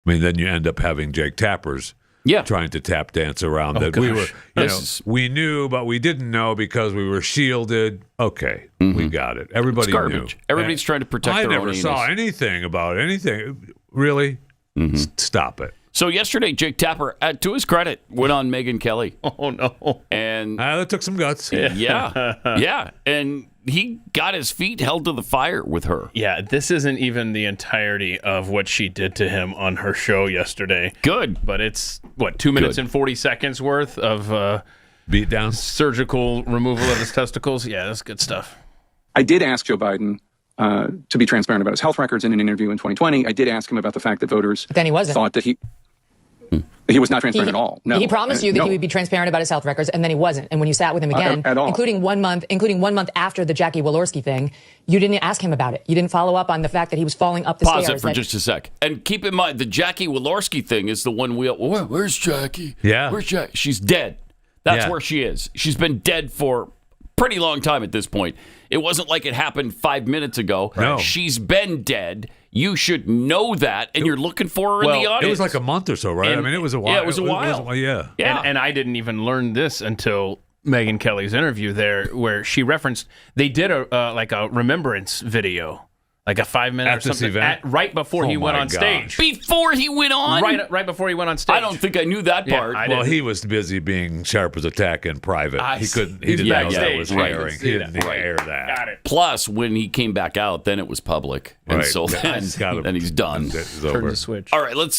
I mean, then you end up having Jake Tappers trying to tap dance around that. Gosh. We were, we knew, but we didn't know because we were shielded. Okay, we got it. Everybody knew. Everybody's trying to protect their own I never saw anything about anything. Really? Stop it. So yesterday, Jake Tapper, to his credit, went on Megyn Kelly. Oh, no. And that took some guts. Yeah. And he got his feet held to the fire with her. Yeah, this isn't even the entirety of what she did to him on her show yesterday. Good. But it's, 2 minutes and 40 seconds worth of beat down, surgical removal of his testicles? Yeah, that's good stuff. I did ask Joe Biden to be transparent about his health records in an interview in 2020. I did ask him about the fact that voters then he wasn't. thought that he was not transparent at all. No, he promised you that he would be transparent about his health records, and then he wasn't. And when you sat with him again, at all. including 1 month after the Jackie Walorski thing, you didn't ask him about it. You didn't follow up on the fact that he was falling up the stairs. Pause it for just a sec. And keep in mind, the Jackie Walorski thing is the one where's Jackie? Yeah. Where's Jackie? She's dead. That's where she is. She's been dead for a pretty long time at this point. It wasn't like it happened 5 minutes ago. No. She's been dead. You should know that, and you're looking for her in the audience. It was like a month or so, right? I mean, it was a while. Yeah, it was a while. Yeah. And I didn't even learn this until Megyn Kelly's interview there, where she referenced they did a remembrance video, like a 5 minute or something, right before he went on stage. Before he went on? Right before he went on stage. I don't think I knew that part. Well, he was busy being sharp as a tack in private. He didn't know that was airing. He didn't air that. Got it. Plus, when he came back out, then it was public, and so then he's done. Turn the switch. All right, let's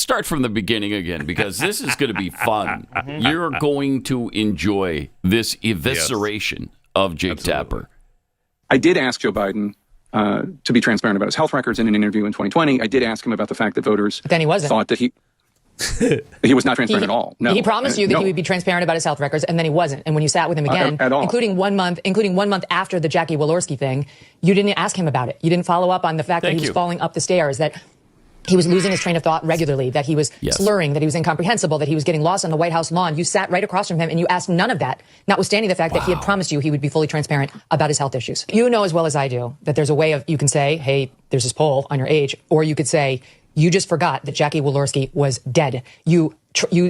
start from the beginning again, because this is going to be fun. You're going to enjoy this evisceration of Jake Tapper. I did ask Joe Biden to be transparent about his health records in an interview in 2020. I did ask him about the fact that voters then he wasn't. thought that he was not transparent at all. No, he promised you that he would be transparent about his health records, and then he wasn't. And when you sat with him again, at all. including 1 month after the Jackie Walorski thing, you didn't ask him about it. You didn't follow up on the fact that he was falling up the stairs, that he was losing his train of thought regularly, that he was slurring, that he was incomprehensible, that he was getting lost on the White House lawn. You sat right across from him and you asked none of that, notwithstanding the fact that he had promised you he would be fully transparent about his health issues. You know as well as I do that there's a way of, you can say, hey, there's this poll on your age, or you could say, you just forgot that Jackie Walorski was dead. You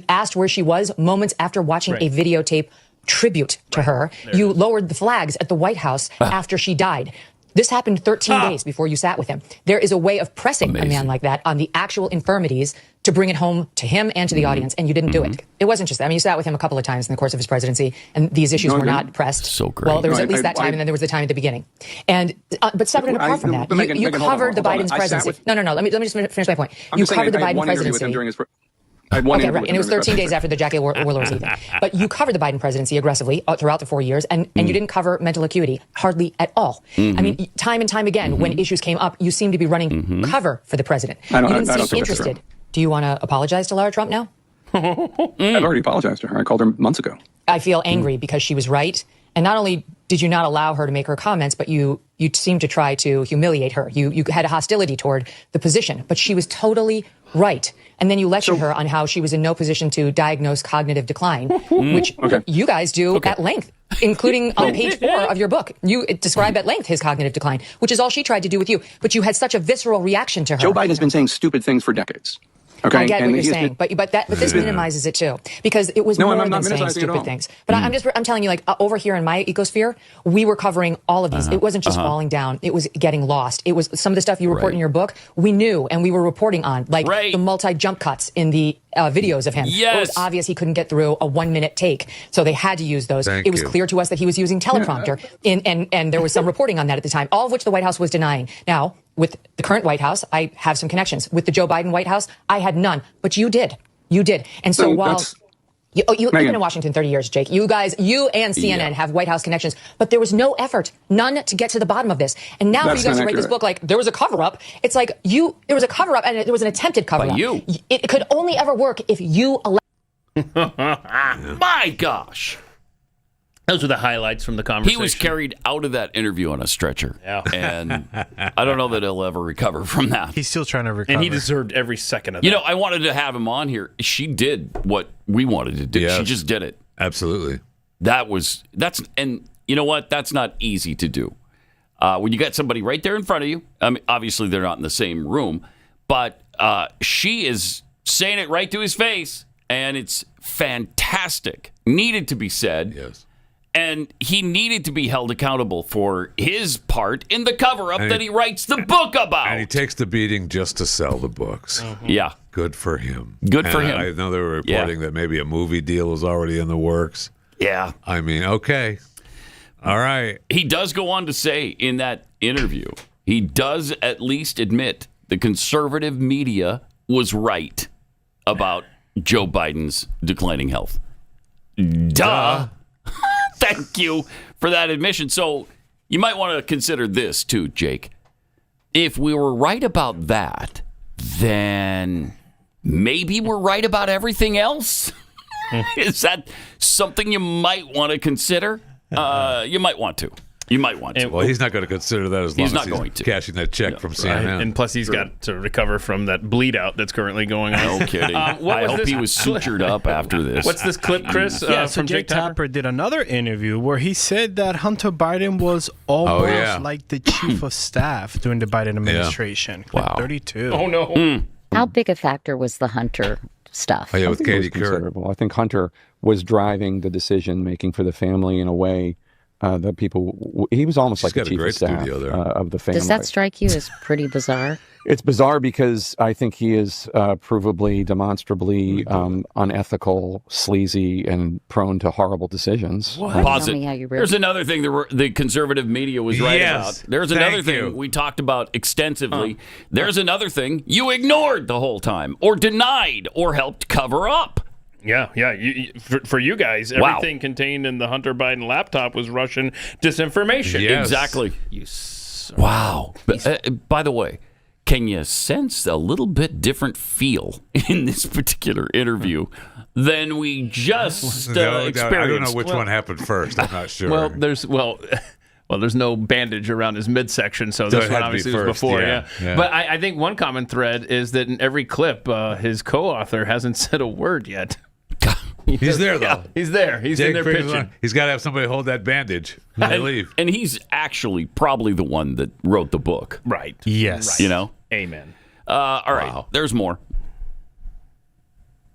asked where she was moments after watching a videotape tribute to her. You lowered the flags at the White House after she died. This happened 13 days before you sat with him. There is a way of pressing a man like that on the actual infirmities to bring it home to him and to the audience, and you didn't do it. It wasn't just that. I mean, you sat with him a couple of times in the course of his presidency, and these issues were not pressed. So great. Well, there was at least that time, and then there was the time at the beginning. And but separate and apart from that, you covered the Biden's presidency. No. Let me just finish my point. You covered the Biden presidency. Okay, right. And it was 13 days after the Jackie Walorski thing. But you covered the Biden presidency aggressively throughout the 4 years, and you didn't cover mental acuity hardly at all. I mean, time and time again, when issues came up, you seemed to be running cover for the president. You didn't seem interested. Do you want to apologize to Lara Trump now? I've already apologized to her. I called her months ago. I feel angry because she was right. And not only did you not allow her to make her comments, but you seemed to try to humiliate her. You had a hostility toward the position, but she was totally right. And then you lectured her on how she was in no position to diagnose cognitive decline, which you guys do at length, including on page 4 of your book. You describe at length his cognitive decline, which is all she tried to do with you. But you had such a visceral reaction to her. Joe Biden has been saying stupid things for decades. Okay? I get what you're saying, but this minimizes it too, because it was more than saying stupid things. But I'm telling you, like over here in my ecosphere, we were covering all of these. It wasn't just falling down; it was getting lost. It was some of the stuff you report in your book. We knew, and we were reporting on, like the multi-jump cuts in the videos of him. It was obvious he couldn't get through a 1 minute take, so they had to use those. It was clear to us that he was using teleprompter, and there was some reporting on that at the time, all of which the White House was denying. Now, with the current White House, I have some connections. With the Joe Biden White House, I had none. But you did. You did. And so while you've been in Washington 30 years, Jake, you and CNN have White House connections, but there was no effort, none to get to the bottom of this. And now for you guys to write this book like there was a cover-up, it's like there was a cover-up and there was an attempted cover-up. It could only ever work if you My gosh. Those were the highlights from the conversation. He was carried out of that interview on a stretcher. Yeah. And I don't know that he'll ever recover from that. He's still trying to recover. And he deserved every second of that. You know, I wanted to have him on here. She did what we wanted to do. Yes. She just did it. Absolutely. And you know what? That's not easy to do. When you got somebody right there in front of you, I mean, obviously they're not in the same room, but she is saying it right to his face, and it's fantastic. Needed to be said. Yes. And he needed to be held accountable for his part in the cover-up that he writes the book about. And he takes the beating just to sell the books. Mm-hmm. Yeah. Good for him. Good for him. I know they were reporting that maybe a movie deal was already in the works. Yeah. I mean, okay. All right. He does go on to say in that interview, he does at least admit the conservative media was right about Joe Biden's declining health. Duh. Thank you for that admission. So you might want to consider this too, Jake. If we were right about that, then maybe we're right about everything else. Is that something you might want to consider? You might want to. You might want to. Well, he's not going to consider that as long He's as not going to. cashing that check from CNN. Right. And plus, he's got to recover from that bleed out that's currently going on. No kidding. I hope he was sutured up after this. What's this clip, Chris? So from Jake Tapper did another interview where he said that Hunter Biden was almost like the chief of staff during the Biden administration. Clip 32. Oh, no. How big a factor was the Hunter stuff? Oh, yeah, with I think it was Katie Couric. considerable. I think Hunter was driving the decision making for the family in a way that people. He was almost like the chief of staff of the family. Does that strike you as pretty bizarre? It's bizarre because I think he is provably, demonstrably unethical, sleazy, and prone to horrible decisions. Pause Tell it. me how you really- There's another thing the conservative media was right Yes. about. There's another thing we talked about extensively. There's another thing you ignored the whole time, or denied, or helped cover up. Yeah. For you guys, everything contained in the Hunter Biden laptop was Russian disinformation. Yes. Exactly. Wow. By the way, can you sense a little bit different feel in this particular interview than we just experienced? I don't know which one happened first. I'm not sure. Well, there's no bandage around his midsection, so this one obviously was before. Yeah. But I think one common thread is that in every clip, his co-author hasn't said a word yet. He's there, though. Yeah, he's there. He's in there pitching. He's got to have somebody hold that bandage when they leave. And he's actually probably the one that wrote the book. Right. Yes. Right. You know? Amen. All right. There's more.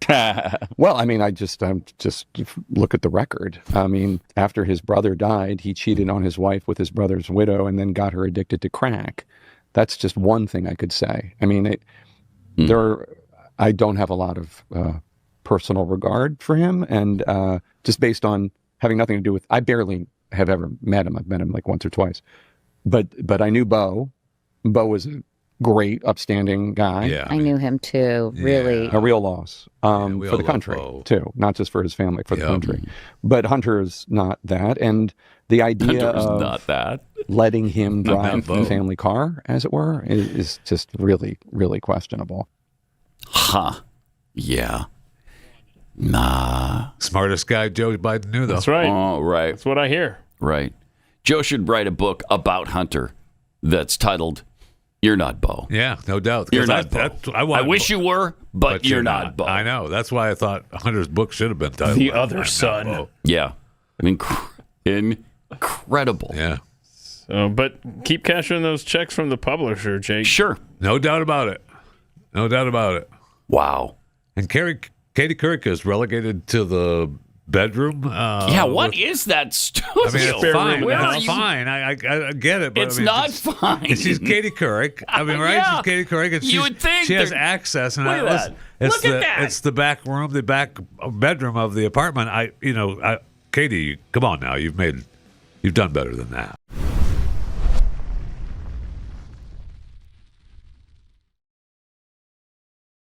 Well, I mean, just look at the record. I mean, after his brother died, he cheated on his wife with his brother's widow and then got her addicted to crack. That's just one thing I could say. I mean, I don't have a lot of personal regard for him, and just based on having nothing to do with, I barely have ever met him. I've met him like once or twice, but I knew Bo. Bo was a great, upstanding guy. Yeah, I knew him too. Really, a real loss for the country too, not just for his family, for the country. But Hunter's not that, and the idea of not that. letting him drive the family car, as it were, is just really, really questionable. Huh? Yeah. Nah. Smartest guy Joe Biden knew, though. That's right. Oh, right. That's what I hear. Right. Joe should write a book about Hunter that's titled "You're Not Bo." Yeah, no doubt. You're not Bo. I wish you were, but you're not Bo. I know. That's why I thought Hunter's book should have been titled The Other I'm Not Son. Bo. Yeah. Incredible. Yeah. But keep cashing those checks from the publisher, Jake. Sure. No doubt about it. No doubt about it. Wow. And Katie Couric is relegated to the bedroom. What is that studio? I mean, it's fine. Where are It's you? fine. I get it. But It's I mean, not fine. She's Katie Couric. I mean, right? Yeah. She's Katie Couric. And You would think she has they're- access. And Look at that. It's Look at that. It's the back room, the back bedroom of the apartment. Katie, come on now. You've done better than that.